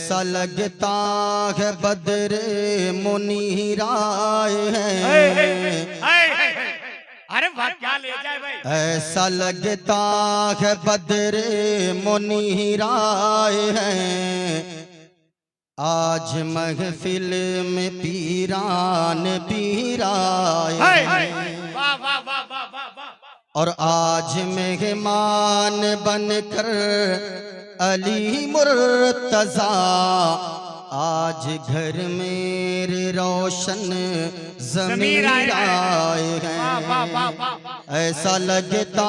ऐसा लगता है बदरे मुनीराए हैं। अरे वाह क्या ले जाए भाई। ऐसा लगता है बदरे मुनीराए हैं। आज महफिल में पीरान पीराए हैं। वाह वाह वाह वाह वाह वाह। और आज मेहमान बनकर अली मुर्तजा आज घर मेरे रोशन ज़मीर आए हैं। ऐसा लगता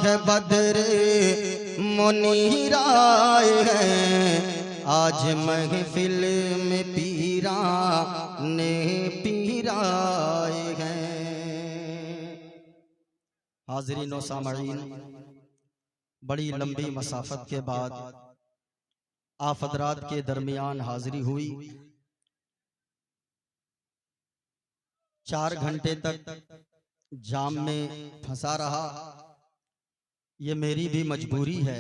है बदरे मुनीर आए हैं। आज महफिल में पीराने पीराए हैं। हाज़रीन व सामईन, बड़ी लंबी मसाफत के बाद आप हज़रात के दरमियान हाजिरी हुई। 4 घंटे तक जाम में फंसा रहा। ये मेरी भी मजबूरी है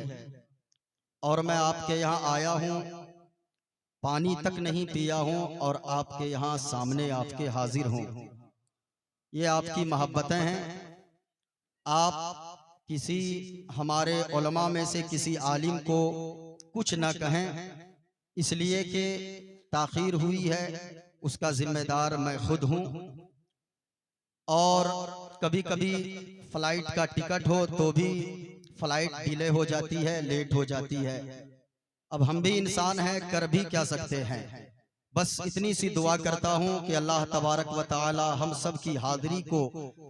और मैं आपके यहाँ आया हूँ, पानी तक नहीं पिया हूँ और आपके यहाँ सामने आपके हाजिर हूँ। ये आपकी मोहब्बतें हैं। आप किसी हमारे उलमा में से किसी आलिम को कुछ न कहें, इसलिए कि ताख़ीर हुई है, उसका जिम्मेदार मैं खुद हूँ। और कभी कभी फ्लाइट का टिकट हो तो भी फ्लाइट डिले हो जाती है, लेट हो जाती है। अब हम भी इंसान हैं, कर भी क्या सकते हैं। बस इतनी सी दुआ करता हूँ कि अल्लाह तबारक व तआला हम सब की हाज़िरी को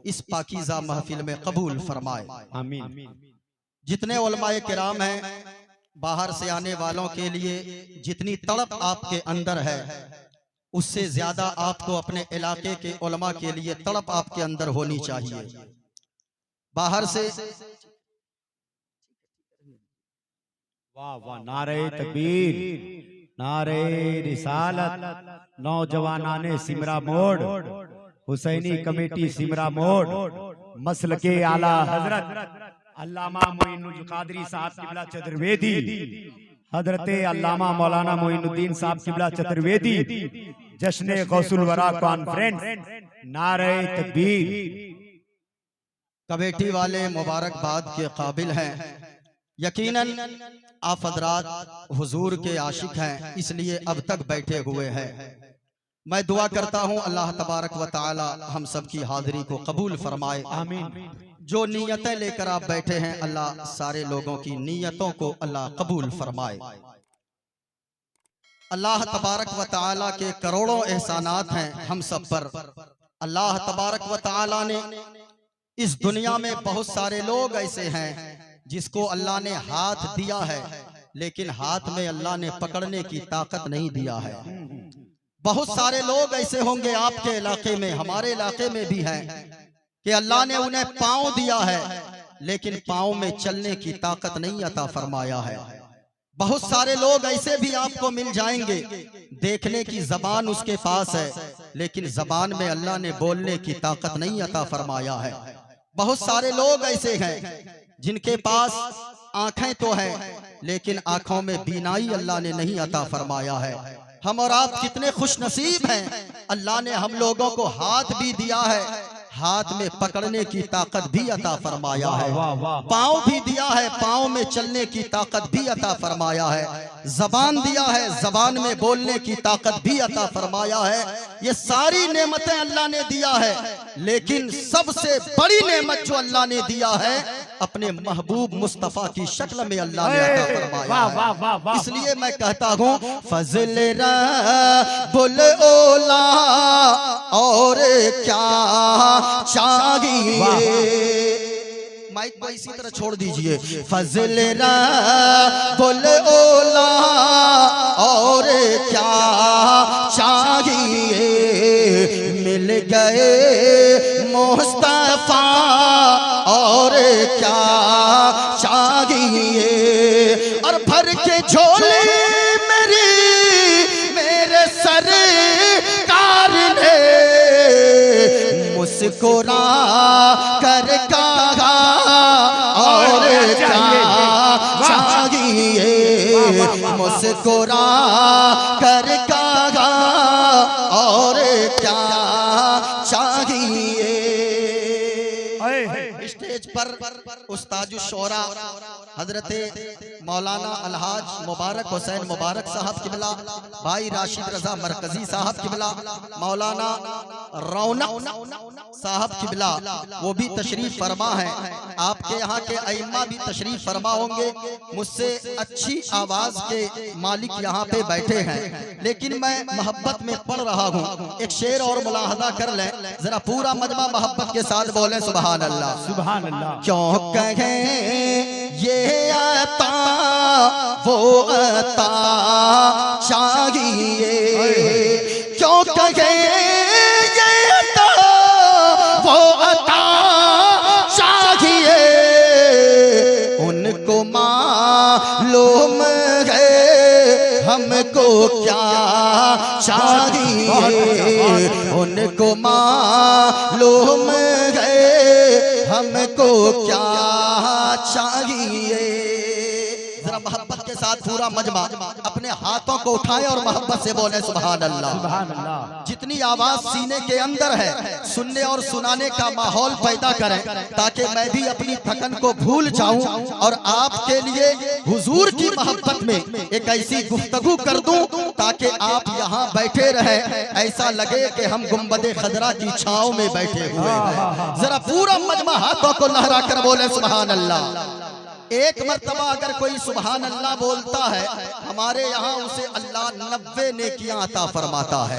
इस पाकीज़ा महफिल में कबूल फरमाए। आमीन। जितने उलमाए किराम हैं, बाहर से आने वालों के लिए जितनी तड़प आपके अंदर है, उससे ज्यादा आपको अपने इलाके के उलमा के लिए तड़प आपके अंदर होनी चाहिए। बाहर से वाह वाह, नारे तकबीर, नारे रिसालत, नौजवानाने सिमरा मोड़, हुसैनी कमेटी सिमरा मोड़, मसल के आला हजरत अल्लामा मोइनुल कादरी साहब किबला चतुर्वेदी, हजरत अल्लामा मौलाना मोइनुद्दीन साहब किबला चतुर्वेदी, जश्न गौसुल वरा कॉन्फ्रेंस, नारे तकबीर। कमेटी वाले मुबारकबाद के काबिल हैं। यकीनन आप हज़रात हुजूर के आशिक हैं, इसलिए अब तक बैठे हुए हैं। मैं दुआ करता हूँ अल्लाह तबारक व तआला हम सब की हाज़िरी को कबूल फरमाए। आमीन। जो नीयतें लेकर आप बैठे हैं, अल्लाह सारे लोगों की नीयतों को अल्लाह कबूल फरमाए। अल्लाह तबारक व तआला के करोड़ों एहसानात हैं हम सब पर। अल्लाह तबारक व तआला ने इस दुनिया में बहुत सारे लोग ऐसे हैं जिसको अल्लाह ने हाथ दिया है, लेकिन हाथ में अल्लाह ने पकड़ने की ताकत नहीं दिया है। बहुत सारे लोग ऐसे होंगे आपके इलाके में, हमारे इलाके में भी हैं, कि अल्लाह ने उन्हें पाँव दिया है, लेकिन पाँव में चलने की ताकत नहीं अता फरमाया है। बहुत सारे लोग ऐसे भी आपको मिल जाएंगे, देखने की जबान उसके पास है, लेकिन जबान में अल्लाह ने बोलने की ताकत नहीं अता फरमाया है। बहुत सारे लोग ऐसे हैं जिनके पास आंखें तो हैं, लेकिन आंखों में बीनाई अल्लाह ने नहीं अता फरमाया है। हम और आप कितने खुश नसीब हैं, अल्लाह ने हम लोगों को हाथ भी दिया है, हाथ में पकड़ने की ताकत भी अता फरमाया है, पाँव भी दिया है, पाँव में चलने की ताकत भी अता फरमाया है, जबान दिया है, जबान में बोलने की ताकत भी अता फरमाया है। ये सारी नेमतें अल्लाह ने दिया है, लेकिन सबसे बड़ी नेमत जो अल्लाह ने दिया है, अपने महबूब मुस्तफा की शक्ल में अल्लाह ने अता फरमाया है। इसलिए मैं कहता हूँ फजल रब्बुल औला और क्या चाहिए। माइक को इसी तरह छोड़ दीजिए। फजल रब्बुल औला और क्या चाहिए, मिल गए मुस्तफा और क्या चाहिए। और भर के झोली मेरे सरकार ने मुस्कुरा कर कहा और क्या चाहिए, मुस्कुरा कर कहा और क्या चाहिए। स्टेज पर उस्ताद शोरा हजरत मौलाना अलहाज मुबारक हुसैन मुबारक साहब किबला, भाई राशिद रजा मरकजी साहब किबला, मौलाना रौनक साहब किबला वो भी तशरीफ फरमा है। आपके यहाँ के अइम्मा भी तशरीफ फरमा होंगे। मुझसे अच्छी आवाज के मालिक यहाँ पे बैठे हैं, लेकिन मैं मोहब्बत में पढ़ रहा हूँ। एक शेर और मुलाहजा कर लें जरा, पूरा मजमा मोहब्बत के साथ बोले सुभान अल्लाह सुभान अल्लाह। क्यों कहें ये अता वो अता चाहिए, क्यों कहें ये अता वो अता चाहिए। उनको मालूम है हमको क्या चाहिए, उनको मालूम है हमको क्या चाहिए। जरा मोहब्बत के साथ पूरा मजमा अपने हाथों को उठाएं और मोहब्बत से बोले सुभान अल्लाह सुभान अल्लाह। जितनी आवाज सीने के अंदर है सुनने और सुनाने का माहौल पैदा करें, ताकि मैं भी अपनी थकन को भूल जाऊं और आपके लिए हुजूर की मोहब्बत में एक ऐसी गुफ्तगू कर दूं ताकि आप यहाँ बैठे रहे, ऐसा लगे कि हम गुंबदे खदरा की छांव में बैठे हुए हैं। जरा पूरा मजमा हाथों को लहरा कर बोले सुभान अल्लाह। एक मर्तबा अगर कोई सुभान अल्लाह बोलता है, हमारे यहाँ उसे अल्लाह 90 नेकियां अता फरमाता है।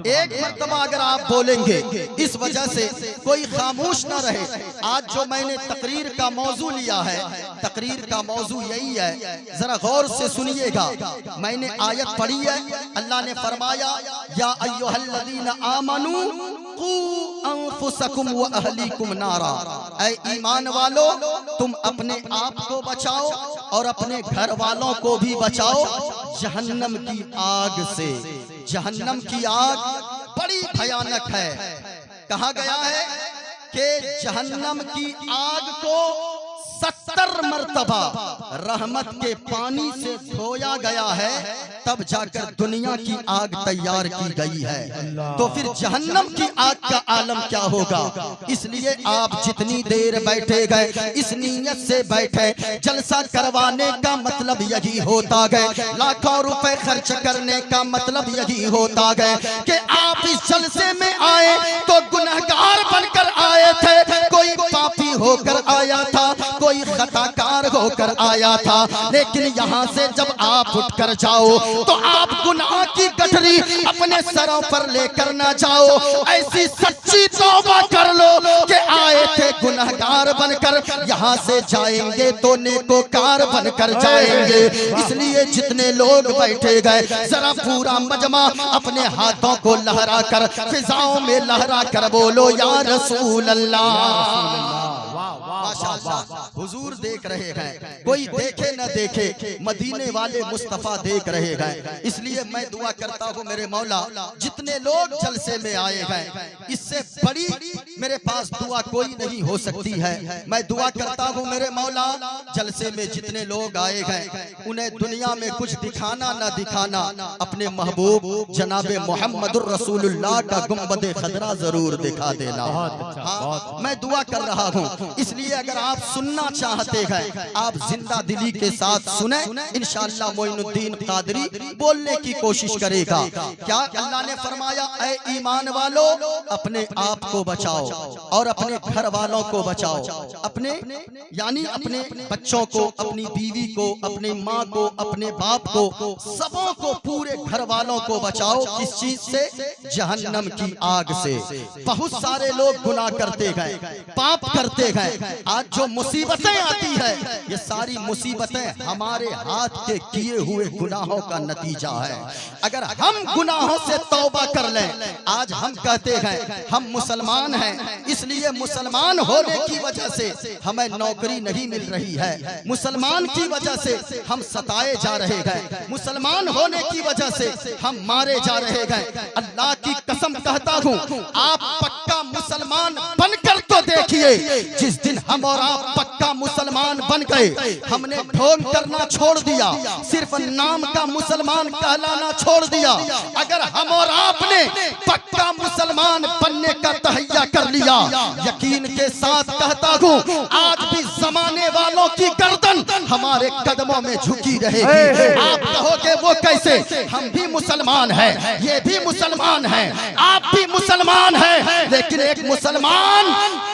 एक मर्तबा अगर आप बोलेंगे, इस वजह से कोई खामोश ना रहे। आज जो मैंने तकरीर का मौजू लिया है, तकरीर का मौजू यही है, जरा गौर से सुनिएगा। मैंने आयत पढ़ी है, अल्लाह ने फरमाया या अय्युहल्लज़ीना आमनू कू अनफुसकुम व अहलीकुम नारा, ऐ ईमान वालो तुम अपने आप को बचाओ और अपने घर वालों को भी बचाओ जहन्नम की आग से। जहन्नम की आग बड़ी भयानक है। कहा गया है कि जहन्नम की आग को 70 मर्तबा रहमत के पानी से धोया गया है, तब जाकर दुनिया की आग तैयार की गई है। तो फिर जहन्नम की आग का आलम क्या होगा। इसलिए आप जितनी देर बैठे गए इस नीयत से बैठे, जलसा करवाने का मतलब यही होता गए, लाखों रुपए खर्च करने का मतलब यही होता गए कि आप इस जलसे में आए तो गुनहगार बनकर आए थे, कोई पापी होकर आया था, कोई खताकार होकर आया था। लेकिन यहाँ से जब आप उठकर जाओ तो आप गुनाह की गठरी अपने सरों पर लेकर ना जाओ, ऐसी सच्ची तौबा कर लो कि आए थे गुनहगार बनकर, यहाँ से जाएंगे तो नेकोकार बनकर जाएंगे। इसलिए जितने लोग बैठे गए जरा पूरा मजमा अपने हाथों को लहरा कर फिजाओं में लहरा कर बोलो या रसूल अल्लाह। माशाअल्लाह हुजूर देख रहे हैं, कोई देखे न देखे, मदीने वाले मुस्तफा देख रहे हैं। इसलिए मैं दुआ करता हूँ मेरे मौला, जितने लोग जलसे में आए हैं इससे बड़ी मेरे पास दुआ कोई नहीं हो सकती है। मैं दुआ करता हूँ मेरे मौला, जलसे में जितने लोग आए हैं उन्हें दुनिया में कुछ दिखाना न दिखाना, अपने महबूब जनाबे मोहम्मदुर रसूलुल्लाह का गुंबदे खदरा जरूर दिखा देना। हाँ, मैं दुआ कर रहा हूँ। इसलिए अगर आप सुनना चाहते हैं आप जिंदा दिली के साथ सुने, इंशाअल्लाह मोइनुद्दीन कादरी बोलने की कोशिश करेगा। क्या अल्लाह ने फरमाया ऐ ईमान वालो अपने आप को बचाओ और अपने घर वालों को बचाओ, अपने यानी अपने बच्चों को, अपनी बीवी को, अपनी माँ को, अपने बाप को, सबों को, पूरे घर वालों को बचाओ। किस चीज से? जहन्नम की आग से। बहुत सारे लोग गुनाह करते गए, पाप करते गए, आज जो मुसीबतें आती है ये सारी मुसीबतें हमारे हाथ के किए हुए गुनाहों का नतीजा है। अगर हम गुनाहों से तौबा कर लें, आज हम कहते हैं हम मुसलमान हैं, इसलिए मुसलमान होने की वजह से हमें नौकरी नहीं मिल रही है, मुसलमान की वजह से हम सताए जा रहे हैं, मुसलमान होने की वजह से हम मारे जा रहे हैं। अल्लाह की कसम कहता हूँ आप पक्का मुसलमान बनकर तो देखिए, जिस दिन हम और आप पक्का मुसलमान बन गए, हमने ढोंग करना छोड़ दिया, सिर्फ नाम का मुसलमान कहलाना छोड़ दिया। अगर हम और आपने पक्का मुसलमान बनने का तहैया कर लिया, यकीन के साथ कहता हूँ आज भी जमाने वालों की गर्दन हमारे कदमों में झुकी रहेगी। आप कहोगे वो कैसे? हम भी मुसलमान हैं, ये भी मुसलमान हैं, आप भी मुसलमान हैं, लेकिन एक मुसलमान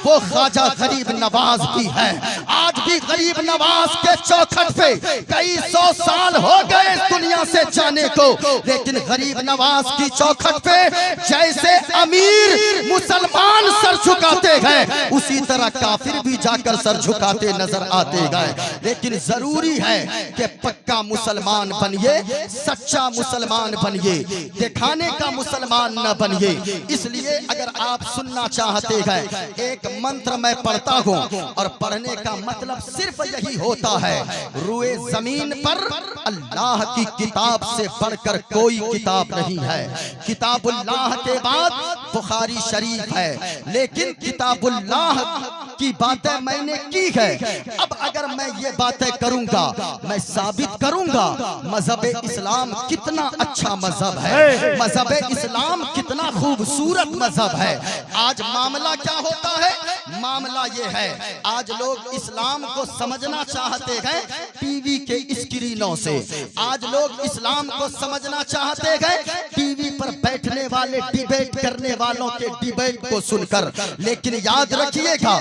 वो ख्वाजा गरीब नवाज भी है। आज भी गरीब नवाज के चौखट पे कई 100 साल हो गए दुनिया से जाने को, लेकिन गरीब नवाज की चौखट पे जैसे अमीर मुसलमान सर झुकाते गए, उसी तरह काफिर भी जाकर सर झुकाते नजर आते गए। लेकिन जरूरी है कि पक्का मुसलमान बनिए, सच्चा मुसलमान बनिए, दिखाने का मुसलमान न बनिए। इसलिए अगर आप सुनना चाहते हैं, एक मंत्र मैं पढ़ता हूँ और पढ़ने का मतलब सिर्फ यही होता है, रुए जमीन पर अल्लाह की किताब से बढ़कर कोई किताब नहीं है। किताबुल्लाह के बाद बुखारी शरीफ है, लेकिन किताबुल्लाह की बातें मैंने की है। अब अगर मैं ये बातें करूंगा, मैं साबित करूंगा मजहब इस्लाम कितना अच्छा मजहब है, मजहब इस्लाम कितना खूबसूरत मजहब है। आज मामला क्या होता है? मामला ये है, आज लोग इस्लाम को समझना चाहते हैं टीवी के स्क्रीनों से। आज लोग इस्लाम को समझना चाहते हैं टीवी पर बैठने वाले डिबेट करने वालों के डिबेट को सुनकर। लेकिन याद रखिएगा,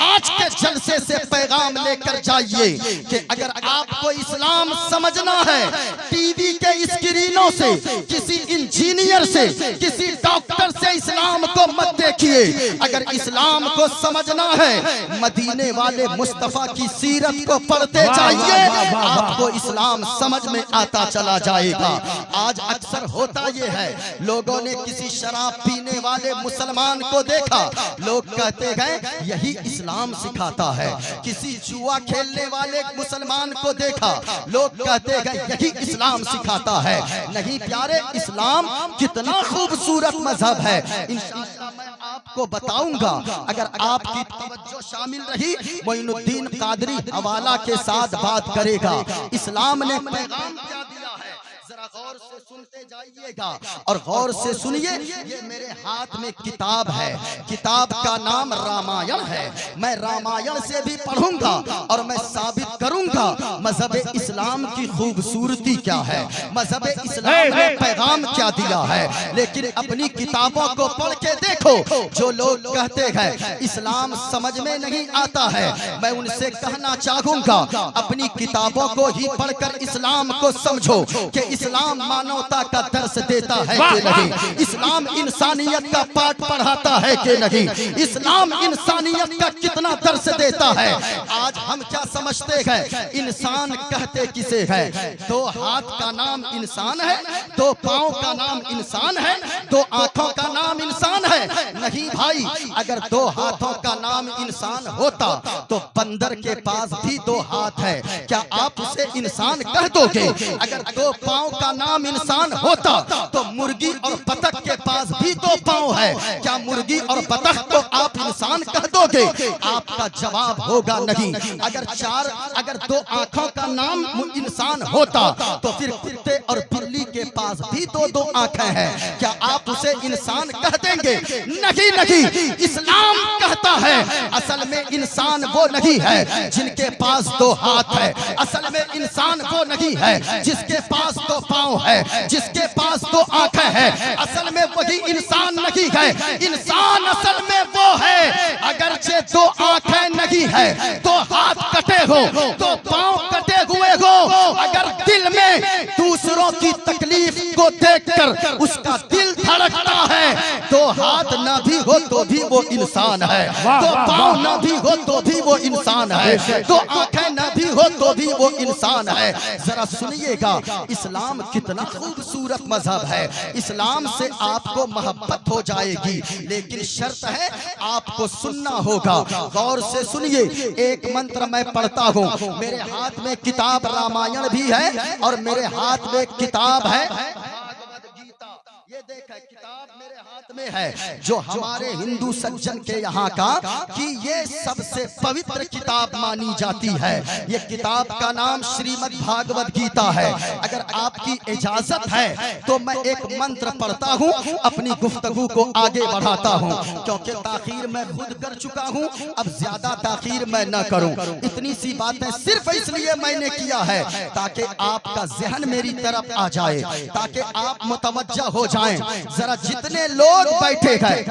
आज के जलसे से पैगाम लेकर जाइए कि अगर आपको इस्लाम समझना है टीवी के स्क्रीनों से, किसी इंजीनियर से, किसी डॉक्टर से इस्लाम को मत देखिए। अगर इस्लाम को समझना है मदीने वाले मुस्तफा की सीरत को पढ़ते जाइए, आपको इस्लाम समझ में आता चला जाएगा। आज अक्सर होता यह है, लोगों ने किसी शराब पीने वाले मुसलमान को देखा, लोग कहते हैं यही इस्लाम सिखाता है। किसी जुआ खेलने वाले मुसलमान को देखा, लोग कहते हैं यही इस्लाम सिखाता है। नहीं प्यारे, इस्लाम कितना खूबसूरत मजहब है। इंशाअल्लाह मैं आपको बताऊंगा, अगर आपकी तवज्जो शामिल रही, मोइनुद्दीन कादरी हवाला के साथ बात करेगा। इस्लाम ने पैगाम क्या दिया है, जरा गौर से सुनते जाइएगा और गौर से सुनिए। ये मेरे हाथ में किताब है, किताब का नाम रामायण है। मैं रामायण से भी पढ़ूंगा और मैं साबित करूंगा मजहब इस्लाम की खूबसूरती क्या है, मजहब इस्लाम ने पैगाम क्या दिया है। लेकिन अपनी किताबों को पढ़ के देखो, जो लोग कहते हैं इस्लाम समझ में नहीं आता है, मैं उनसे कहना चाहूंगा अपनी किताबों को ही पढ़कर इस्लाम को समझो कि इस्लाम मानवता का दर्श देता है कि नहीं, इस्लाम इंसानियत का पाठ पढ़ाता है कि नहीं, इस्लाम इंसानियत का कितना दर्श देता है। आज हम क्या समझते हैं, इंसान कहते किसे है? दो हाथ का नाम इंसान है, दो पांव का नाम इंसान है, दो आंखों का नाम इंसान है। नहीं भाई, अगर दो हाथों का नाम इंसान होता तो बंदर के पास भी दो हाथ है, क्या आप उसे इंसान कह दोगे? अगर दो पांव का नाम इंसान होता तो मुर्गी और बतख के पास भी दो पांव है, क्या मुर्गी और बतख को आप इंसान कह दोगे? आपका जवाब होगा नहीं। अगर दो आंखों का नाम इंसान होता तो फिर कुत्ते और बिल्ली के पास भी दो आंखें हैं, क्या आप उसे इंसान कह देंगे? नहीं नहीं, इस्लाम कहता है असल में इंसान वो नहीं है जिनके पास दो हाथ है, असल में इंसान वो नहीं है जिसके पास दो पांव है, जिसके पास दो आंखें हैं, असल में वही इंसान नहीं है। इंसान असल में वो है अगरचे दो आंखें नहीं है, दो हाथ कटे हो, दो पांव कटे हुए हो, अगर दिल में दूसरों की तकलीफ को देखकर उसका दिल धड़कता है, दो हाथ ना भी हो तो भी वो इंसान है, दो पांव ना भी हो तो भी वो इंसान है, दो आंखें ना भी हो तो भी वो इंसान है। जरा सुनिएगा, इस्लाम कितना खूबसूरत मजहब है। इस्लाम से आपको मोहब्बत हो जाएगी, लेकिन शर्त है आपको सुनना होगा। गौर से सुनिए, एक मंत्र मैं पढ़ता हूँ, मेरे हाथ में किताब रामायण भी है और मेरे हाथ में किताब है भागवत गीता। ये देखा किताब मेरे हाथ में है जो हमारे हिंदू सज्जन के यहाँ का कि ये सबसे पवित्र किताब मानी जाती है। ये किताब का नाम श्रीमद् भागवत गीता है। अगर आपकी इजाजत है तो मैं एक मंत्र पढ़ता हूँ, अपनी गुफ्तगू को आगे बढ़ाता हूँ, क्योंकि ताखीर मैं खुद कर चुका हूँ, अब ज्यादा ताखीर मैं न करूँ। इतनी सी बातें सिर्फ इसलिए मैंने किया है ताकि आपका जहन मेरी तरफ आ जाए, ताकि आप मुतवज्जा हो जाएं। जरा जितने लोग बैठे गए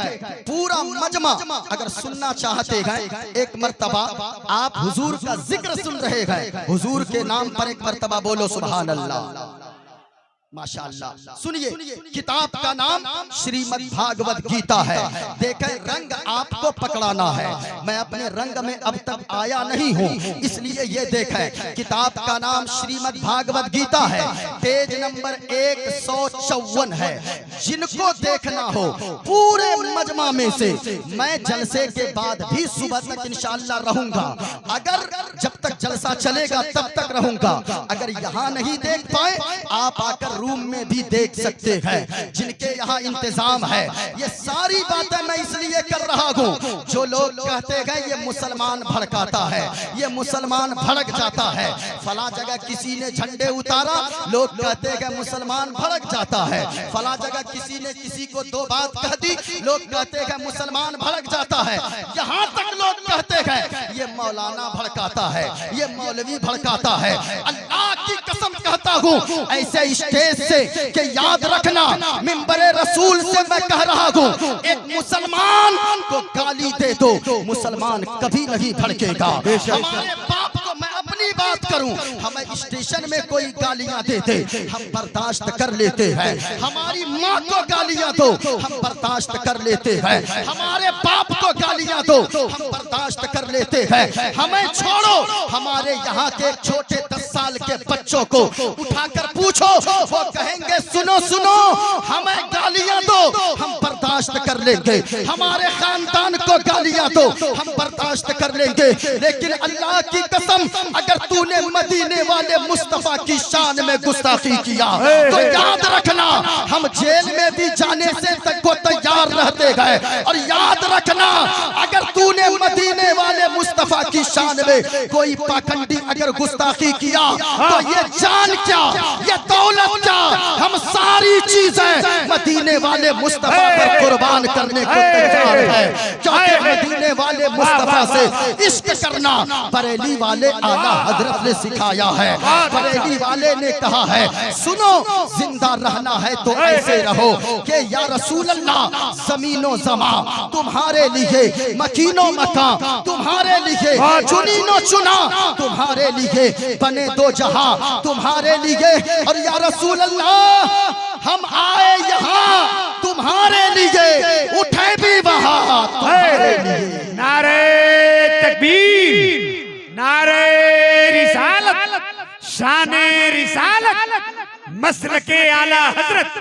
पूरा मजमा अगर सुनना चाहते हैं, एक मर्तबा आप हुजूर का जिक्र सुन रहे हैं, हुजूर के नाम पर एक मर्तबा बोलो सुभान अल्लाह, माशाअल्लाह। सुनिए, किताब का नाम श्रीमद् भागवत गीता है। देखें, रंग आपको पकड़ाना है, मैं अपने रंग में अब तक आया नहीं हूँ, इसलिए ये देखें, किताब का नाम श्रीमद् भागवत गीता है, पेज नंबर 154 है। जिनको देखना हो पूरे मजमा में से, मैं जलसे के बाद भी सुबह तक इंशाअल्लाह रहूंगा, अगर जब तक जलसा चलेगा तब तक रहूंगा। अगर यहाँ नहीं देख पाए, आप आकर रूम में भी देख सकते हैं, जिनके यहाँ इंतजाम है। ये सारी बातें मैं इसलिए कर रहा हूँ, जो लोग कहते हैं ये मुसलमान भड़काता है, ये मुसलमान भड़क जाता है, फला जगह किसी ने झंडे उतारा, लोग कहते हैं मुसलमान भड़क जाता है, फला जगह किसी ने किसी को दो बात कह दी, लोग कहते हैं मुसलमान भड़क जाता है। यहाँ तक लोग कहते हैं ये मौलाना भड़काता है, ये मौलवी भड़काता है। अल्लाह की कसम कहता हूँ, ऐसे स्टेज से कि याद रखना, मिंबरे रसूल से मैं कह रहा हूँ, एक मुसलमान को गाली दे दो, मुसलमान कभी नहीं भड़केगा। हमारे बाप को मैं अपनी बात करूं, हमें स्टेशन में कोई गालियां देते हम बर्दाश्त कर लेते हैं, हमारी माँ को गालियां दो हम बर्दाश्त कर लेते हैं, हमारे बाप को गालियां दो हम बर्दाश्त कर लेते हैं। हमें छोड़ो, हमारे यहाँ के छोटे 10 साल के बच्चों को उठाकर पूछो, वो कहेंगे सुनो सुनो, हमें गालियां दो हम बर्दाश्त कर लेंगे, हमारे खानदान को गालियां दो हम बर्दाश्त कर लेंगे। लेकिन अल्लाह की कसम, अगर तूने मदीने वाले मुस्तफा की शान में गुस्ताखी किया तो याद रखना, हम जेल में भी जाने से तक को तैयार रहते गए। और याद रखना, अगर तूने मदीने वाले मुस्तफा की शान में कोई पाखंडी अगर गुस्ताखी किया तो ये जान क्या, ये दौलत क्या, हम सारी चीजें मदीने वाले मुस्तफा पर कुर्बान करने को तैयार है, क्योंकि मदीने वाले मुस्तफा से इश्क करना बरेली वाले आला हजरत ने सिखाया है। बरेली वाले ने कहा है, सुनो जिंदा रहना है तो ऐसे रहो कि या रसूल अल्लाह, जमीनो जमा तुम्हारे लिए, मकीनो मकान तुम्हारे लिए, चुनीनो चुना तुम्हारे लिए, बने दो जहां तुम्हारे लिए। और या रसूल अल्लाह, हम आए यहाँ तुम्हारे लिए, उठे भी वहां तुम्हारे लिए। नारे तकबीर, नारे रिसालत, शाने रिसालत, मसलके आला हजरत।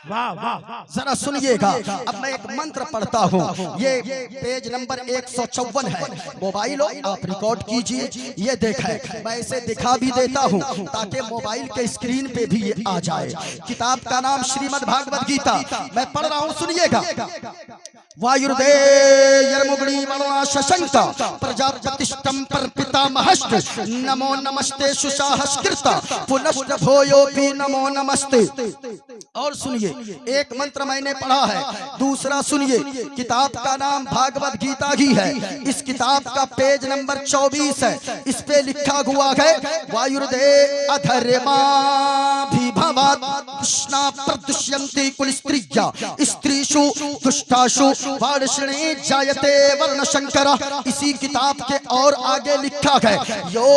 वाह वाह, जरा सुनिएगा, अब मैं एक मंत्र पढ़ता हूँ, ये पेज नंबर 154 है, मोबाइल आप रिकॉर्ड कीजिए। ये देखें, मैं इसे दिखा भी देता हूँ ताकि मोबाइल के स्क्रीन पे भी ये आ जाए। किताब का नाम श्रीमद् भागवत गीता, मैं पढ़ रहा हूँ, सुनिएगा। वायुर्देयर्मुग्णी वरुणा शशंका प्रजापतिष्ठं पर पितामहश्च, नमो नमस्ते सुशाहस्कृता पुनश्च भूयोऽपि नमो नमस्ते। और सुनिए, एक मंत्र मैंने पढ़ा है, दूसरा सुनिए। किताब का नाम भागवत गीता ही है, इस किताब का पेज नंबर 24 है, इस पे लिखा हुआ है, वायुर्दे अधर्मा भवात् कृष्णा प्रदुष्यन्ति कुलस्त्रिया स्त्रीषु दुष्टाषु वार्ष्णे जायते वर्ण शंकर। इसी किताब के और आगे लिखा है, यो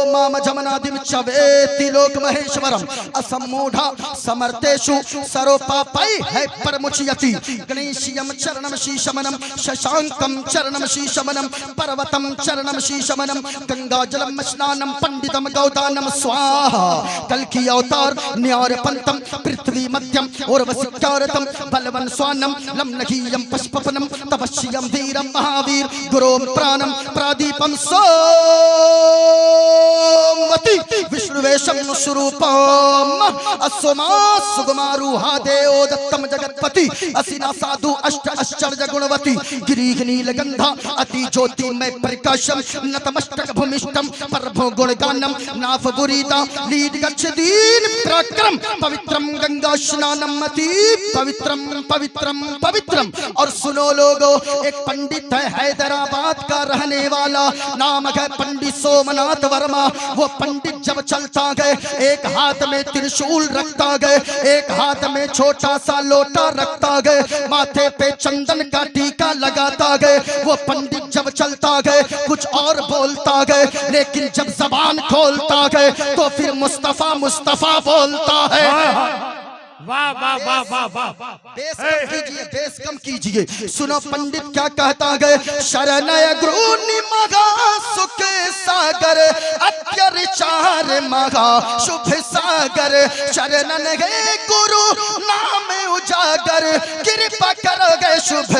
माम जमनादिम चवेति लोक महेश्वरम असम्मूढ़ा समर्थेषु सरोपापै है परमुच्यति। गणेशियम चरणम शीशमनम शशांकम चरणम शीशमनम पर्वतम चरणम शीशमनम गंगाजलम स्नानम पंडितम गौदानम स्वाहा। कल की अवतार न्यार पंतम पृथ्वी मध्यम और वसिकारतम बलवन स्वानम लम नखीयम पुष्पपनम तपस्यम धीरम महावीर गुरोम प्राणम प्रादीपम सोमवती विष्णुवेशम स्वरूपम असुमा सुगमारू हादेओ दत्तम जगतपति असिना साधु अष्ट आश्चर्य गुणवती गिरीह नीलगंधा अति ज्योतिमय प्रकाशम नतमस्तक भूमिष्ठम प्रभो गुणगानम नाफ बुरीता लीड गच्छदीन प्रक्रम पवित्रम गंगा स्नानम अति पवित्रम पवित्रम पवित्रम। और सुनो लोगो, एक पंडित है हैदराबाद का रहने वाला, नाम है पंडित सोमनाथ वर्मा। वो पंडित जब चलता गए एक हाथ में त्रिशूल रखता गए, एक हाथ में छोटा सा लोटा रखता गए, माथे पे चंदन का टीका लगाता गए। वो पंडित जब चलता गए कुछ और बोलता गए, लेकिन जब जबान खोलता गए तो फिर मुस्तफा मुस्तफा बोलता है। वाह वाह वाह वाह वाह। बेस कम कीजिए, बेस कम कीजिए। सुनो पंडित क्या कहता गए, शरणय गुरु निमगा सुख सागर अत्यचार मगा शुभ सागर। शरणन गए गुरु नाम उजागर, कृपा करो गए शुभ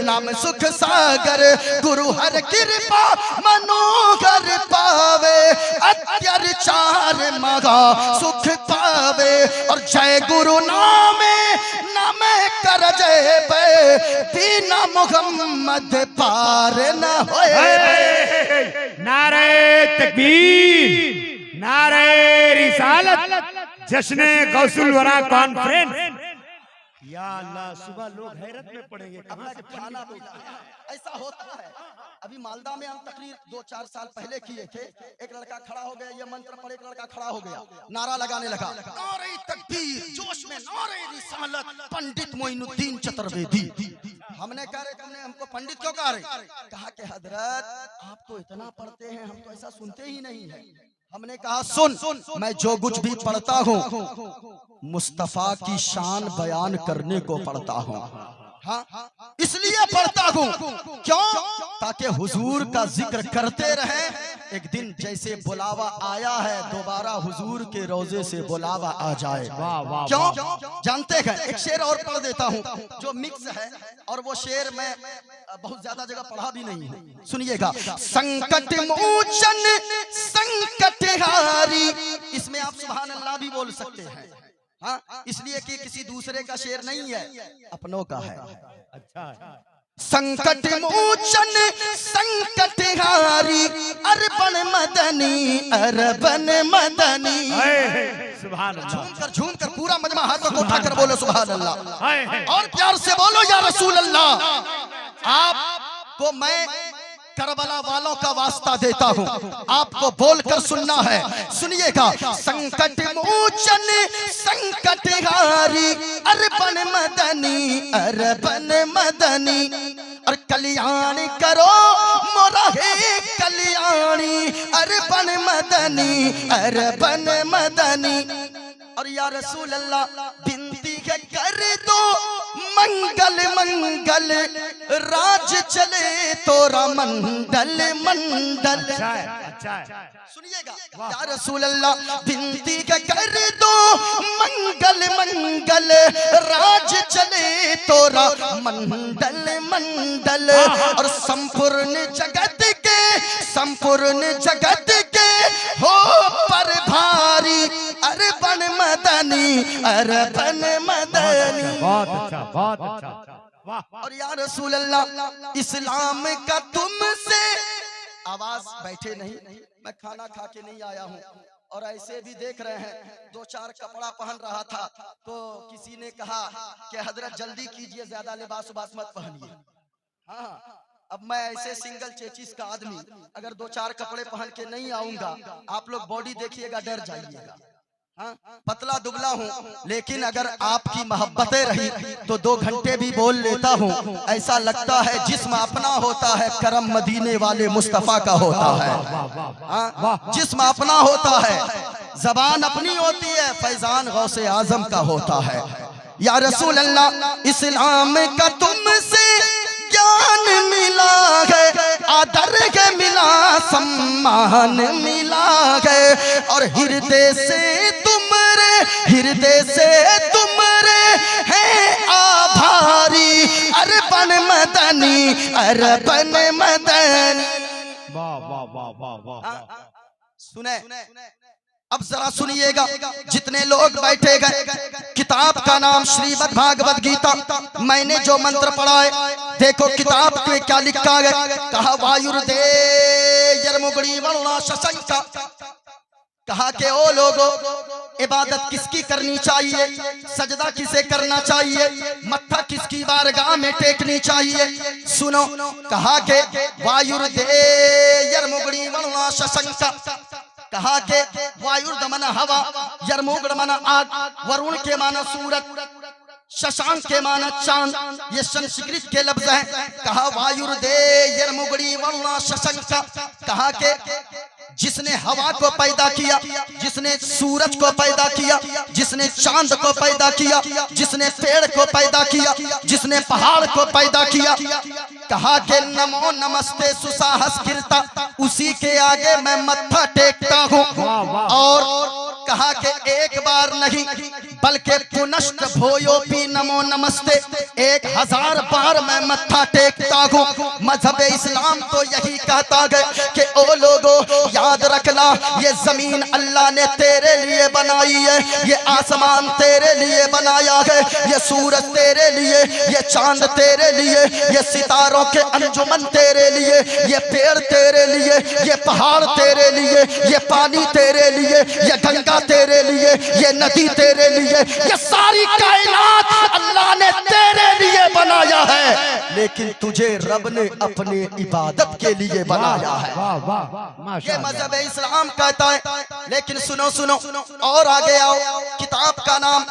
नाम सुख सागर। गुरु हर कृपा मनोहर पावे, अत्यचार मगा सुख पावे। और जय गुरु नामे नामे कर जय पे, बिना मुहम्मद पार न होए। नारे तकबीर, नारे रिसालत, जश्न गौसुल वरा कॉन्फ्रेंस। या अल्लाह, सुबह लोग हैरत में पड़ेंगे। खाना ऐसा होता है। अभी मालदा में हम तकरीर 2-4 साल पहले किए थे। एक लड़का खड़ा हो गया, ये मंत्र पढ़े, एक लड़का खड़ा हो गया, नारा लगाने लगा, नारे तकबीर, जोश में नारे रिसालत, पंडित मोइनुद्दीन चतुर्वेदी। हमने कहा रे तुमने हमको पंडित क्यों कहा रे? कहा कि हजरत आप तो इतना पढ़ते हैं, हम तो ऐसा सुनते ही नहीं है। हमने कहा सुन, मैं जो कुछ भी पढ़ता हूँ मुस्तफा की शान बयान करने को पढ़ता हूँ। हाँ, इसलिए पढ़ता हूँ, क्यों? ताकि हुजूर का जिक्र करते रहे। एक दिन जैसे बुलावा आया है, दोबारा हुजूर के रोजे से बुलावा आ जाए। क्यों? जानते हैं, एक शेर और पढ़ देता हूँ जो मिक्स है, और वो शेर मैं बहुत ज्यादा जगह पढ़ा भी नहीं हूँ, सुनिएगा। संकट मोचन संकट हारी, इसमें आप सुभान अल्लाह भी बोल सकते हैं। हाँ, इसलिए कि किसी दूसरे का शेर नहीं है, अपनों का है। अच्छा। संकट मोचन संकट हारी, अरबन मदनी अरबन मदनी। सुभान अल्लाह। झूम कर पूरा मजमा हाथों को उठाकर बोलो सुभान अल्लाह, और प्यार से बोलो या रसूल अल्लाह। आपको मैं करबला वालों का वास्ता देता हूँ, आपको बोलकर सुनना है, सुनिएगा। संकट मोचन संकट हारी, अरबन मदनी अरबन मदनी। और कल्याण करो मोरा हे कल्याणी, अरबन मदनी अरबन मदनी। और या रसूल अल्लाह बिनती है कर दो मंगल मंगल, राज चले तोरा मंडल मंडल। सुनिएगा, या रसूल अल्लाह बिनती है कर दो मंगल मंगल, राज चले तोरा मंडल मंडल। और संपूर्ण जगत के, संपूर्ण जगत के हो पर भारी, अरबन मदनी अरबन मदनी। बहुत अच्छा, बहुत अच्छा। वाह। और या रसूल अल्लाह इस्लाम का तुमसे, आवाज बैठे नहीं, मैं खाना खा के नहीं आया हूँ, और ऐसे भी देख रहे हैं 2-4 कपड़ा पहन रहा था, तो किसी ने कहा कि हजरत जल्दी कीजिए, ज्यादा लिबास उबास मत पहनिए। हाँ, अब मैं ऐसे सिंगल चेचिस का आदमी अगर 2-4 कपड़े पहन के नहीं आऊंगा, आप लोग बॉडी देखिएगा डर जाइएगा। हाँ, पतला दुबला हूँ, लेकिन अगर आपकी मोहब्बतें रही तो 2 घंटे भी बोल लेता हूँ। ऐसा लगता है जिस्म अपना होता है, करम मदीने वाले मुस्तफा का होता है। हाँ, जिस्म अपना होता है, जबान अपनी होती है, फैजान गौसे आजम का होता है। या रसूल अल्लाह इस्लाम का तुमसे ज्ञान मिला है, आदर के मिला, सम्मान मिला है। और हृदय से तुमरे, हृदय से तुमरे हैं आभारी, अरबन मदनी अरबन मदनी। वाह वाह वाह वाह वाह। सुने, अब जरा सुनिएगा, जितने लोग बैठे गए, किताब का नाम श्रीमद् भागवत गीता। मैंने जो मंत्र पढ़ा है, देखो किताब में क्या लिखा है। कहा वायुर्दे यर्मुगड़ी वर्णा शशंका। कहा के ओ लोगो, इबादत किसकी करनी चाहिए, सजदा किसे करना चाहिए, मत्था किसकी बारगाह में टेकनी चाहिए। सुनो, कहा के वायुर्दे यर्मुगड़ी वर्णा शशंका। कहा के वायुर्द माना हवा, यर्मुगड़ माना आग, वरुण के माना सूरज, शशांक के माना चांद, ये संस्कृत के लफ्ज हैं। कहा वायुर्दे यर्मुगड़ी वर्णा शशंका। कहा के जिसने हवा को पैदा किया, जिसने सूरज को पैदा किया, जिसने चांद को पैदा किया, जिसने पेड़ को पैदा किया, जिसने पहाड़ को पैदा किया। कहा के नमो नमस्ते सुसाहस कीर्ता, उसी के आगे मैं मत्था टेकता हूँ। और कहा के एक बार नहीं बल्कि पुनश्च भोयोपि नमो नमस्ते, 1000 बार मैं मत्था टेकता हूँ। मजहब इस्लाम तो यही कहता है कि ओ लोगो याद रखना, ये जमीन अल्लाह ने तेरे लिए बनाई है, ये आसमान तेरे लिए बनाया है, ये सूरज तेरे लिए, ये चांद तेरे लिए, ये सितारों के अंजुमन तेरे लिए, ये पेड़ तेरे लिए, ये पहाड़ तेरे लिए, ये पानी तेरे लिए, ये गंगा तेरे लिए, ये नदी तेरे लिए, ये सारी कायनात अल्लाह ने तेरे लिए बनाया है। लेकिन तुझे रब ने अपने इबादत के लिए बनाया है। ये मजहब इस्लाम कहता है। लेकिन सुनो सुनो और आगे आओ, किताब का नाम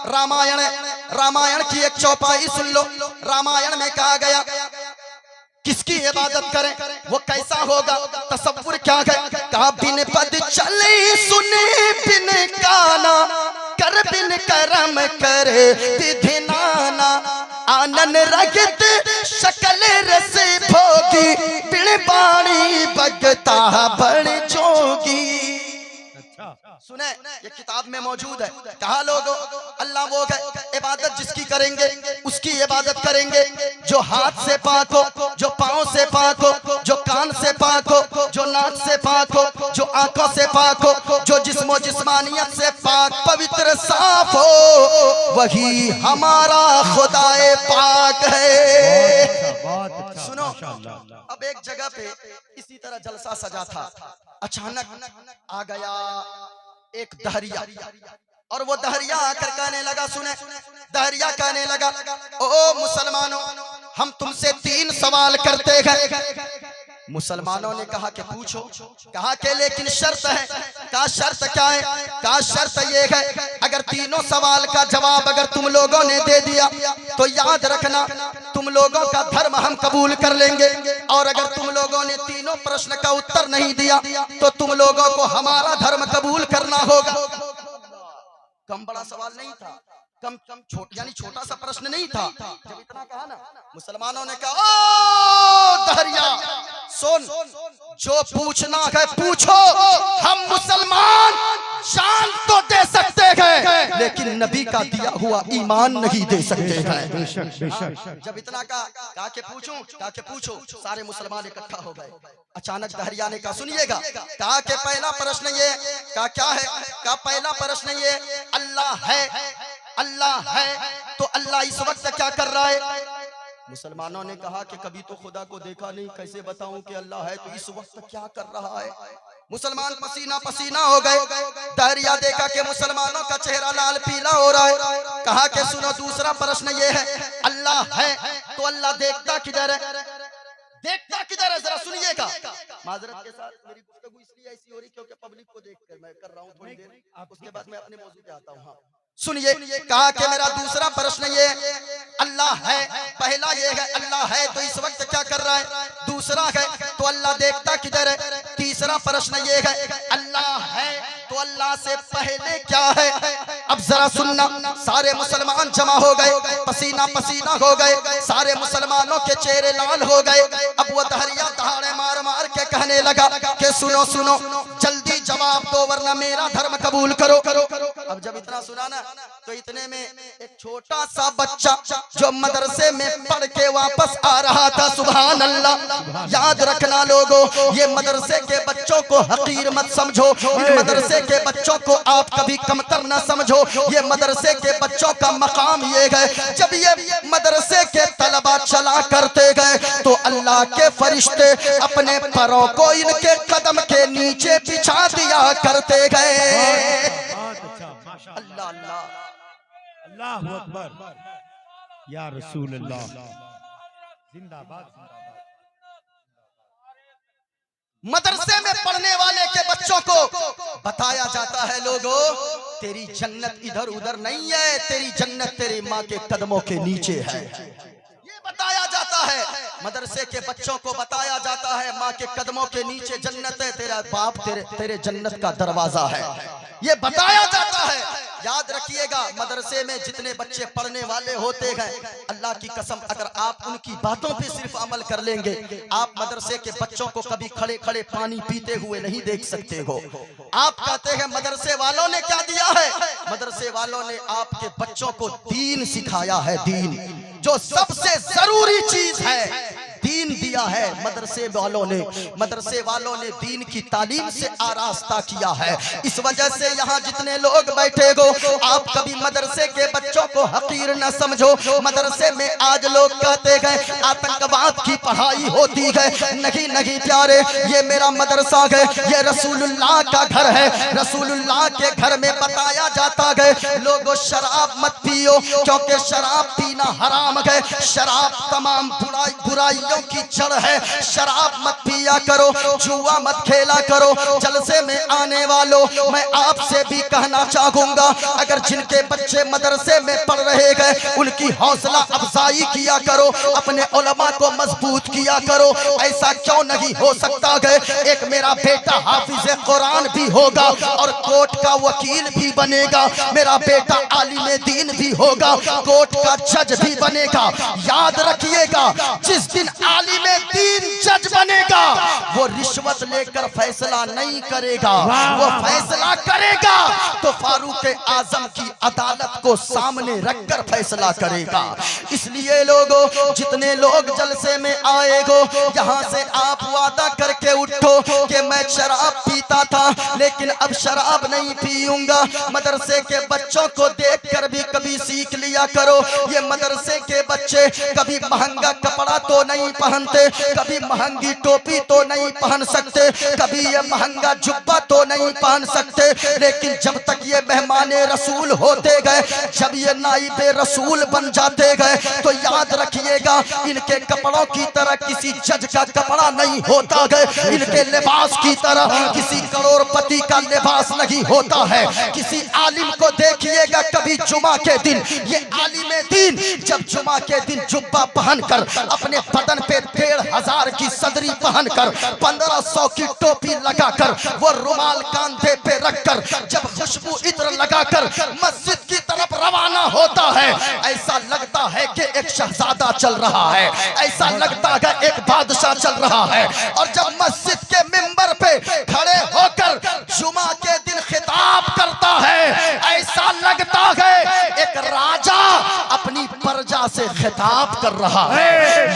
रामायण है। रामायण की एक चौपाई सुन लो। रामायण में कहा गया किसकी इबादत करें, वो कैसा होगा, तसव्वुर क्या है। कहा बिन पद चले सुने बिन गाना, कर बिन करम करे विधि नाना, आनन रगत शकल रस भोगी, बिन बाणी बगता बड़ जोगी। सुने, ये किताब में मौजूद है। कहा लोगो अल्लाह वो है, इबादत जिसकी करेंगे उसकी इबादत करेंगे, जो हाथ से पाक हो, जो पाँव से पाक हो, जो कान से पाक हो, जो नाक से पाक हो, जो आंखों से पाक हो, जो जिस्मो जिस्मानियत से पाक पवित्र साफ हो, वही हमारा खुदाए पाक है। सुनो, अब एक जगह पे इसी तरह जलसा सजा था। अचानक आ गया एक दहरिया, और वो दहरिया आकर कहने लगा, सुने, दहरिया कहने लगा, ओ मुसलमानों, हम तुमसे 3 सवाल करते हैं। मुसलमानों ने कहा कि पूछो। कहा कि लेकिन शर्त है। कहा शर्त क्या है। कहा शर्त ये है, अगर तीनों सवाल का जवाब अगर तुम लोगों ने दे दिया तो याद रखना तुम लोगों का धर्म हम कबूल कर लेंगे, और अगर तुम लोगों ने तीनों प्रश्न का उत्तर नहीं दिया तो तुम लोगों को हमारा धर्म कबूल करना होगा। कम बड़ा सवाल नहीं था, कम यानी छोटा सा प्रश्न नहीं था। जब इतना कहा ना, मुसलमानों ने कहा ओ दहरिया सुन, जो पूछना है पूछो, हम मुसलमान जान तो दे सकते हैं लेकिन नबी का दिया हुआ ईमान नहीं दे सकते हैं। जब इतना कहा कि पूछो, सारे मुसलमान इकट्ठा हो गए। अचानक दहरिया ने कहा सुनिएगा, कहा कि पहला प्रश्न ये, कहा क्या है। कहा पहला प्रश्न ये, अल्लाह है, अल्लाह है तो अल्लाह इस वक्त क्या कर रहा है। मुसलमानों ने कहा कि कभी तो खुदा को देखा नहीं, कैसे बताऊं कि अल्लाह है तो इस वक्त क्या कर रहा है। मुसलमान पसीना पसीना हो गए। दहरिया देखा कि मुसलमानों का चेहरा लाल पीला हो रहा है। कहा कि सुनो, दूसरा प्रश्न ये है, अल्लाह है तो अल्लाह देखता किधर है, देखता किधर है, जरा सुनिएगा। माजरत के साथ मेरी गुफ्तगू इसलिए ऐसी हो रही क्योंकि पब्लिक को देखकर मैं कर रहा हूँ थोड़ी देर, उसके बाद मैं अपने मौजू पे आता हूँ। हाँ सुनिए, कहा कि मेरा दूसरा प्रश्न ये, अल्लाह है, पहला ये है अल्लाह है तो इस वक्त क्या कर रहा है, दूसरा है तो अल्लाह देखता किधर है, तीसरा प्रश्न ये है अल्लाह है तो अल्लाह से पहले क्या है। अब जरा सुनना, सारे मुसलमान जमा हो गए, पसीना पसीना हो गए, सारे मुसलमानों के चेहरे लाल हो गए। अब वो दहरिया दहाड़े मार मार के कहने लगा कि सुनो सुनो, जल्दी जवाब दो वरना मेरा धर्म कबूल करो। अब जब इतना सुना ना तो इतने में एक छोटा सा बच्चा जो मदरसे में पढ़ के वापस आ रहा था, सुभान अल्लाह। याद रखना लोगों, ये मदरसे के बच्चों को हकीर मत समझो, इन मदरसे के बच्चों को आप कभी कमतर न समझो। ये मदरसे के बच्चों का मकाम ये गए, जब ये मदरसे के तलबा चला करते गए तो अल्लाह के फरिश्ते अपने पैरों को इनके कदम के नीचे बिछा दिया करते गए। अल्लाह अल्लाह अल्लाहु अकबर या रसूल अल्लाह, जिंदाबाद। मदरसे में पढ़ने वाले के बच्चों को बताया जाता है लोगों, तेरी जन्नत इधर उधर नहीं है, तेरी जन्नत तेरी माँ के कदमों के नीचे है। ये बताया जाता है, मदरसे के बच्चों को बताया जाता है माँ के कदमों के नीचे जन्नत है, तेरा बाप तेरे जन्नत का दरवाजा है, ये बताया जाता है। याद रखिएगा, मदरसे में जितने बच्चे पढ़ने वाले होते हैं, अल्लाह की कसम अगर आप उनकी बातों पे सिर्फ अमल कर लेंगे, आप मदरसे के बच्चों को कभी खड़े खड़े पानी पीते हुए नहीं देख सकते हो। आप कहते हैं मदरसे वालों ने क्या दिया है? मदरसे वालों ने आपके बच्चों को दीन सिखाया है, दीन जो सबसे जरूरी चीज है, दीन दिया है मदरसे वालों ने। मदरसे वालों ने दीन की तालीम से आरास्ता किया है। इस वजह से यहाँ जितने लोग बैठे हो, आप कभी मदरसे के बच्चों को हकीर न समझो। मदरसे में आज लोग कहते गए आतंकवाद की पढ़ाई होती है, नहीं नहीं प्यारे, ये मेरा मदरसा है, ये रसूलुल्लाह का घर है। रसूलुल्लाह के घर में बताया जाता है लोगों शराब मत पियो, क्योंकि शराब पीना हराम है, शराब तमाम बुराइयों की जड़ है, शराब मत पिया करो, जुआ मत खेला करो। जलसे में आने वालों, मैं आपसे भी कहना चाहूंगा, अगर जिनके बच्चे मदरसे में पढ़ रहे गए उनकी हौसला अफजाई किया करो, अपने उलमा को मजबूत किया करो। ऐसा क्यों नहीं हो सकता है, एक मेरा बेटा हाफिज कुरान भी होगा और कोर्ट का वकील भी बनेगा, मेरा बेटा आलिम दीन भी होगा, कोर्ट का जज भी बनेगा। याद रखिएगा, जिस दिन आलिम दीन जज बनेगा वो रिश्वत लेकर फैसला नहीं करेगा, वो फैसला करेगा तो फारूक आजम की अदालत को सामने रखकर फैसला करेगा। इसलिए लोगों, जितने लोग जलसे में आएगो, यहाँ से आप वादा करके उठो कि मैं शराब पीता था लेकिन अब शराब नहीं पीऊंगा। मदरसे के बच्चों को देखकर भी कभी सीख लिया करो। ये मदरसे के बच्चे कभी महंगा कपड़ा तो नहीं पहनते, कभी महंगी टोपी तो नहीं पहन सकते, कभी ये महंगा जुब्बा तो नहीं पहन सकते, लेकिन जब तक ये मेहमाने रसूल होते गए, जब ये नाइबे रसूल बन जाते गए, तो याद रखिएगा इनके कपड़ों की तरह किसी जज का कपड़ा नहीं होता है, इनके लिबास की तरह किसी करोड़पति का लिबास नहीं होता है। किसी आलिम को देखिएगा कभी जुमा के दिन, ये आलिम दीन जब जुमा के दिन जुब्बा पहनकर, अपने बदन पे 1500 की सदरी पहनकर, 1500 की टोपी लगाकर, वो रुमाल कांधे पे रखकर जब खुशबू इत्र लगाकर मस्जिद की तरफ रवाना होता है, ऐसा लगता है कि एक शहजादा चल रहा है, ऐसा लगता है एक बादशाह चल रहा है। और जब मस्जिद के मिंबर पे खड़े होकर जुमा के दिन खिताब करता है, ऐसा लगता है एक राजा अपनी प्रजा से खिताब कर रहा है।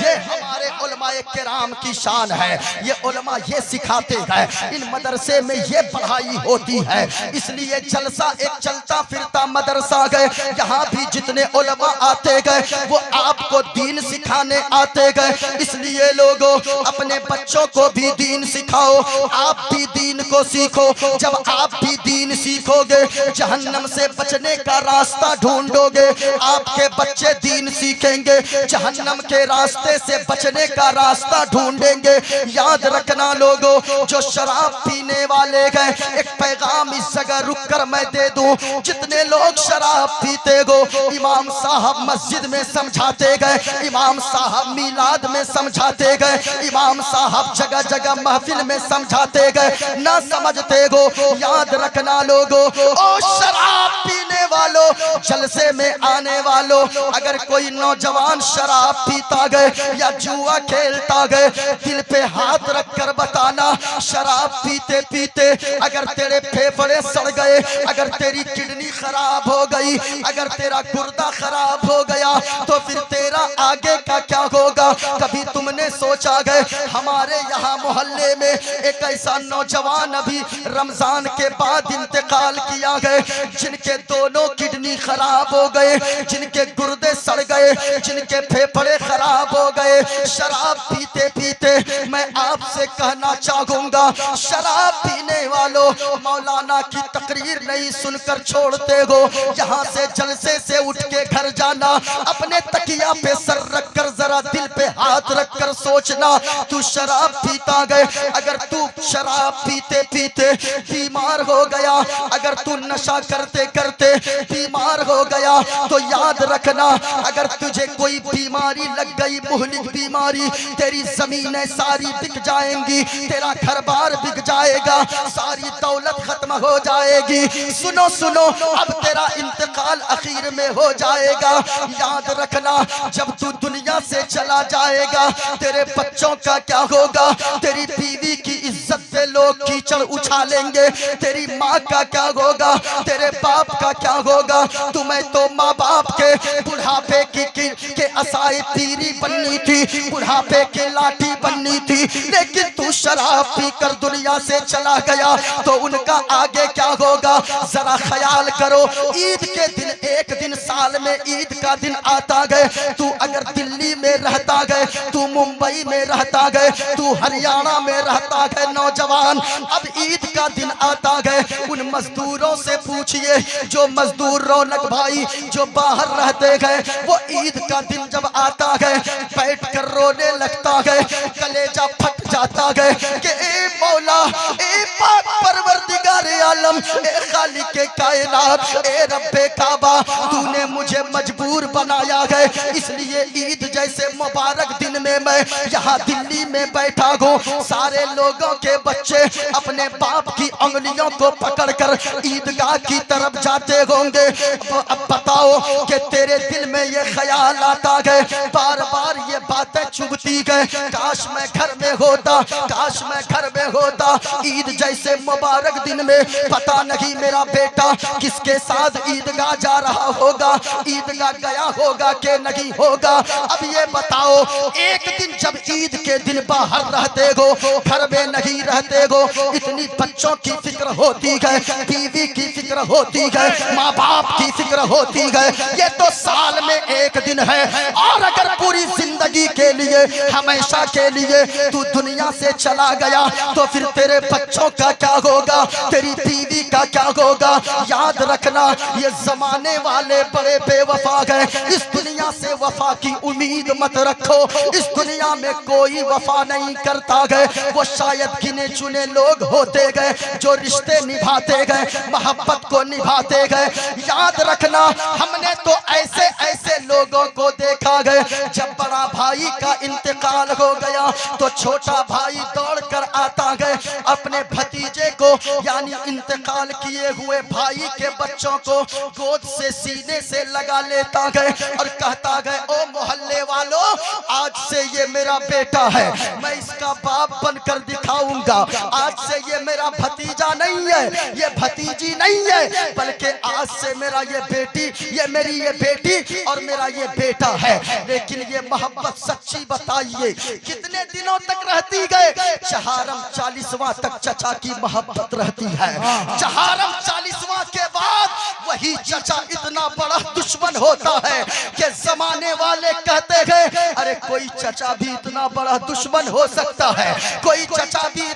ये हमारे उलमाए किराम की शान है, ये उलमा ये सिखाते हैं, इन मदरसे में ये पढ़ाई होती है। इसलिए जलसा एक चलता फिरता मदरसा गए, यहाँ भी जितने उलमा आते गए वो आपको दीन सिखाने आते गए। इसलिए लोगों, अपने बच्चों को भी दीन सिखाओ, आप भी दीन को सीखो। जब आप भी दीन सीखोगे, जहन्नम से बचने का रास्ता ढूंढोगे, आपके बच्चे दीन सीखेंगे, जहन्नम के रास्ते से बचने का रास्ता ढूंढेंगे। याद रखना लोगों, जो शराब पीने वाले गए, एक पैगाम इस जगह रुककर मैं दे दूं, जितने लोग शराब पीते हो, इमाम साहब मस्जिद में समझाते गए, इमाम साहब मिलाद में समझाते गए, इमाम साहब जगह जगह महफिल में समझाते गए, ना समझते हो। याद रखना लोगों, ओ शराब पीने वालों, जलसे में आने वालों, अगर कोई नौजवान शराब पीता गए या जुआ खेलता गए, दिल पे हाथ रखकर बताना, शराब पीते पीते अगर तेरे फेफड़े सड़ गए, अगर तेरी किडनी खराब हो गई, अगर तेरा गुर्दा खराब हो गया, तो फिर तेरा आगे का क्या होगा? कभी तुमने सोचा गए? हमारे यहाँ मोहल्ले में एक ऐसा नौजवान अभी रमजान के बाद इंतकाल किया गए, जिनके दोनों किडनी खराब हो गए, जिनके गुर्दे सड़ गए, जिनके फेफड़े खराब हो गए, शराब पीते पीते। मैं आपसे कहना चाहूंगा, शराब पीने वालों, मौलाना की तकरीर नहीं सुनकर छोड़ते हो, यहाँ से जलसे से उठ के घर जाना, अपने तकिया पे सर रखकर जरा दिल पे हाथ रखकर सोचना, तू शराब पीता गए, अगर तू शराब पीते पीते बीमार हो गया, अगर तू नशा करते करते बीमार हो गया, तो याद रखना, अगर तुझे कोई बीमारी लग गई, मुहलिक बीमारी, तेरी जमीनें सारी बिक जाएंगी, तेरा घर बार बिक जाएगा, सारी दौलत खत्म हो जाएगी। सुनो सुनो, अब तेरा इंतकाल आखिर में हो जाएगा। याद रखना, जब तू दुनिया से चला जाएगा, तेरे बच्चों का क्या होगा? तेरी बीवी की इज्जत पे लोग कीचड़ उछालेंगे, तेरी माँ का क्या होगा? तेरे बाप का क्या होगा? तुम्हें तो माँ बाप के बुढ़ापे के असाए तीरी बननी थी, बुढ़ापे के लाठी बननी थी, लेकिन तू शराब पीकर दुनिया से चला गया, तो उनका आगे क्या होगा? जरा ख्याल करो। ईद के दिन, एक दिन साल में ईद का दिन आता गए, तू अगर दिल्ली में रहता गए, तू मुंबई में रहता गए, तू हरियाणा में रहता गए, नौजवान, अब ईद का दिन आता गए, उन मजदूरों से पूछिए, जो मजदूर रौनक भाई जो बाहर रहते गए, वो ईद का दिन जब आता गए, बैठ कर रोने लगता गए, कलेजा फट जाता गए कि ए मौला, ए पाक परवरदिगार आलम, ए खालिक कायनात, ए रब्बे काबा, तूने मुझे मजबूर बनाया गए, इसलिए ईद जैसे मुबारक दिन में मैं यहाँ दिल्ली में बैठा हूँ, सारे लोगों के बच्चे अपने बाप की उंगलियों को पकड़कर ईदगाह की तरफ जाते होंगे। अब बताओ कि तेरे दिल में ये ख्याल आता गए, बार बार ये बातें चुभती गए, काश मैं घर में होता, काश मैं घर में होता, ईद जैसे मुबारक दिन में पता नहीं मेरा बेटा किसके साथ ईदगाह जा रहा होगा, ईदगाह गया होगा कि नहीं होगा। अब ये बताओ, एक दिन जब ईद के दिन बाहर रहते हो, घर में नहीं रहते हो, इतनी बच्चों की फिक्र होती है, बीवी की फिक्र होती है, माँ बाप की फिक्र होती है, ये तो साल में एक दिन है, और अगर पूरी जिंदगी के लिए, हमेशा के लिए तू दुनिया से चला गया, तो फिर तेरे बच्चों का क्या होगा? तेरी बीवी का क्या होगा? याद रखना, ये जमाने वाले बड़े बेवफा गए, इस दुनिया से वफा की उम्मीद मत रखो, इस दुनिया में कोई वफा नहीं करता गए, वो शायद गिने चुने लोग होते गए जो रिश्ते निभाते गए, मोहब्बत को निभाते गए। याद रखना, हमने तो ऐसे ऐसे लोगों को देखा गए, जब बड़ा भाई का इंतकाल हो गया तो छोटा भाई दौड़कर आता गए, अपने भतीजे को यानी इंतकाल किए हुए भाई के बच्चों को गोद से सीने से लगा लेता गए और कहता गए, ओ मोहल्ले वालों, आज से ये मेरा बेटा है, मैं इसका बाप बनकर दिखाऊंगा, आज से ये मेरा भतीजा नहीं है, ये भतीजी नहीं है, बल्कि आज से मेरा ये बेटी, ये मेरी ये बेटी और मेरा ये बेटा है। लेकिन ये मोहब्बत सच्ची बताइए कितने दिनों तक रहती गए? चहारम 40वां तक चचा की मोहब्बत रहती है, चहारम 40वां के बाद वही चचा इतना बड़ा दुश्मन होता है कि जमाने वाले कहते हैं, अरे कोई चचा भी इतना बड़ा दुश्मन हो सकता है, कोई चचा भी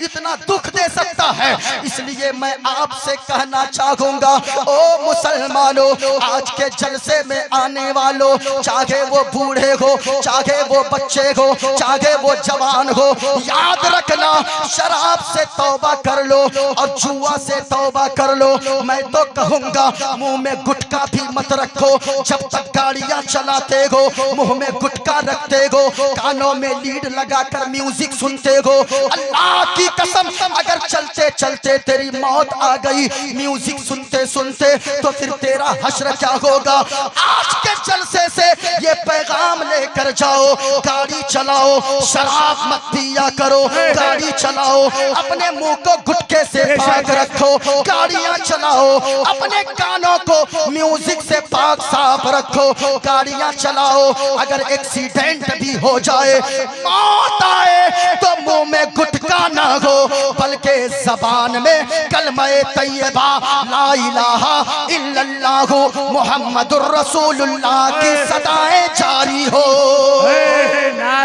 इतना दुख दे सकता है। इसलिए मैं आपसे कहना चाहूंगा, ओ मुसलमानों, आज के जलसे में आने वालों, चाहे वो बूढ़े हो, चाहे वो बच्चे हो, चाहे वो जवान हो, याद रखना, शराब से तौबा कर लो और जुआ से तौबा कर लो। मैं तो कहूंगा, मुंह में गुटखा भी मत रखो, जब तक गाड़ियां चलाते हो मुंह में गुटखा रखते हो, कानों में लीड लगाकर म्यूजिक सुनते हो। अल्लाह की कसम, अगर चलते चलते तेरी मौत आ गई म्यूजिक सुनते सुनते, तो फिर तेरा हश्र क्या होगा। आज के जलसे से ये पैगाम लेकर जाओ, गाड़ी चलाओ शराब मत पिया करो, गाड़ी चलाओ अपने मुंह को गुटके से पाक रखो, गाड़ियां चलाओ अपने कानों को म्यूजिक से पाक साफ रखो, गाड़ियां चलाओ। अगर एक्सीडेंट भी हो जाए, मौत आए, तो मुंह में गुटका ना हो, बल्कि जबान में कलमे तैयबा ला इलाहा इल्लल्लाहु मुहम्मदुर रसूलुल्लाह की सदाएं जारी हो।